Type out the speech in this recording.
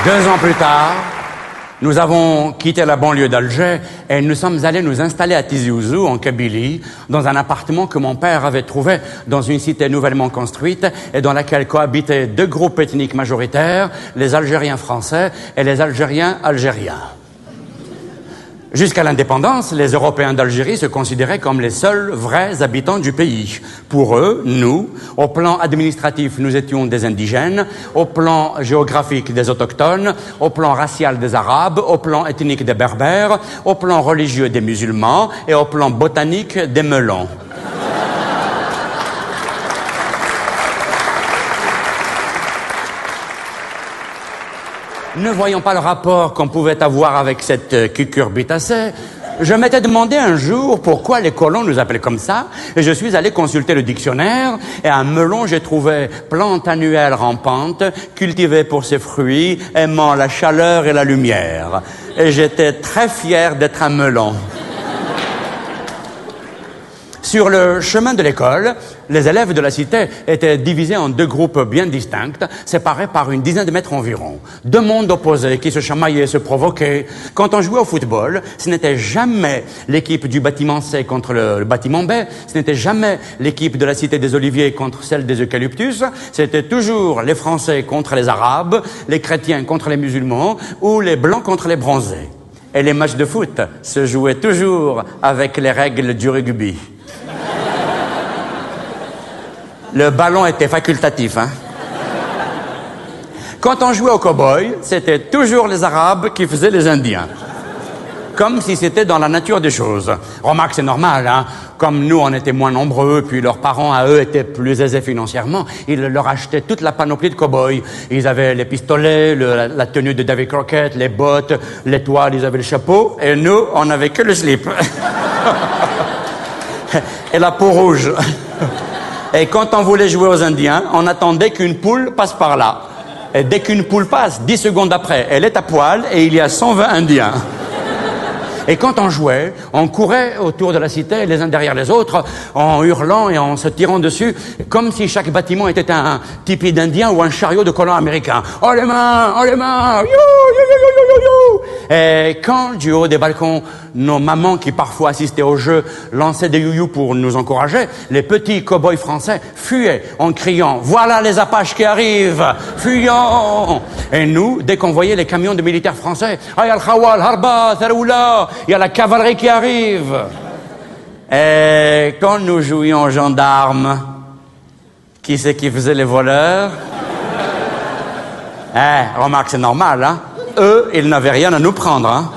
2 ans plus tard, nous avons quitté la banlieue d'Alger et nous sommes allés nous installer à Tizi Ouzou, en Kabylie, dans un appartement que mon père avait trouvé dans une cité nouvellement construite et dans laquelle cohabitaient 2 groupes ethniques majoritaires, les Algériens français et les Algériens algériens. Jusqu'à l'indépendance, les Européens d'Algérie se considéraient comme les seuls vrais habitants du pays. Pour eux, nous, au plan administratif, nous étions des indigènes, au plan géographique des autochtones, au plan racial des Arabes, au plan ethnique des Berbères, au plan religieux des musulmans et au plan botanique des melons. Ne voyant pas le rapport qu'on pouvait avoir avec cette cucurbitacée, je m'étais demandé un jour pourquoi les colons nous appelaient comme ça, et je suis allé consulter le dictionnaire, et un melon, j'ai trouvé plante annuelle rampante, cultivée pour ses fruits, aimant la chaleur et la lumière. Et j'étais très fier d'être un melon. Sur le chemin de l'école, les élèves de la cité étaient divisés en 2 groupes bien distincts, séparés par une dizaine de mètres environ. 2 mondes opposés qui se chamaillaient, se provoquaient. Quand on jouait au football, ce n'était jamais l'équipe du bâtiment C contre le bâtiment B, ce n'était jamais l'équipe de la cité des Oliviers contre celle des Eucalyptus, c'était toujours les Français contre les Arabes, les chrétiens contre les musulmans ou les Blancs contre les Bronzés. Et les matchs de foot se jouaient toujours avec les règles du rugby. Le ballon était facultatif, hein. Quand on jouait au cow-boy, c'était toujours les Arabes qui faisaient les Indiens. Comme si c'était dans la nature des choses. Remarque, c'est normal, hein. Comme nous, on était moins nombreux, puis leurs parents, à eux, étaient plus aisés financièrement, ils leur achetaient toute la panoplie de cow-boys. Ils avaient les pistolets, la tenue de Davy Crockett, les bottes, l'étoile, ils avaient le chapeau, et nous, on n'avait que le slip. Et la peau rouge. Et quand on voulait jouer aux Indiens, on attendait qu'une poule passe par là. Et dès qu'une poule passe, 10 secondes après, elle est à poil et il y a 120 Indiens. Et quand on jouait, on courait autour de la cité, les uns derrière les autres, en hurlant et en se tirant dessus, comme si chaque bâtiment était un tipi d'Indien ou un chariot de colons américains. Oh les mains, you, you, you, you, you. Et quand, du haut des balcons, nos mamans qui parfois assistaient au jeu lançaient des youyous pour nous encourager, les petits cow-boys français fuyaient en criant « Voilà les Apaches qui arrivent, fuyons !» Et nous, dès qu'on voyait les camions de militaires français, « Ay al-Khawal, Harba, Tharoula !» Il y a la cavalerie qui arrive. Et quand nous jouions aux gendarmes, qui c'est qui faisait les voleurs? Remarque, c'est normal, hein? Eux, ils n'avaient rien à nous prendre, hein?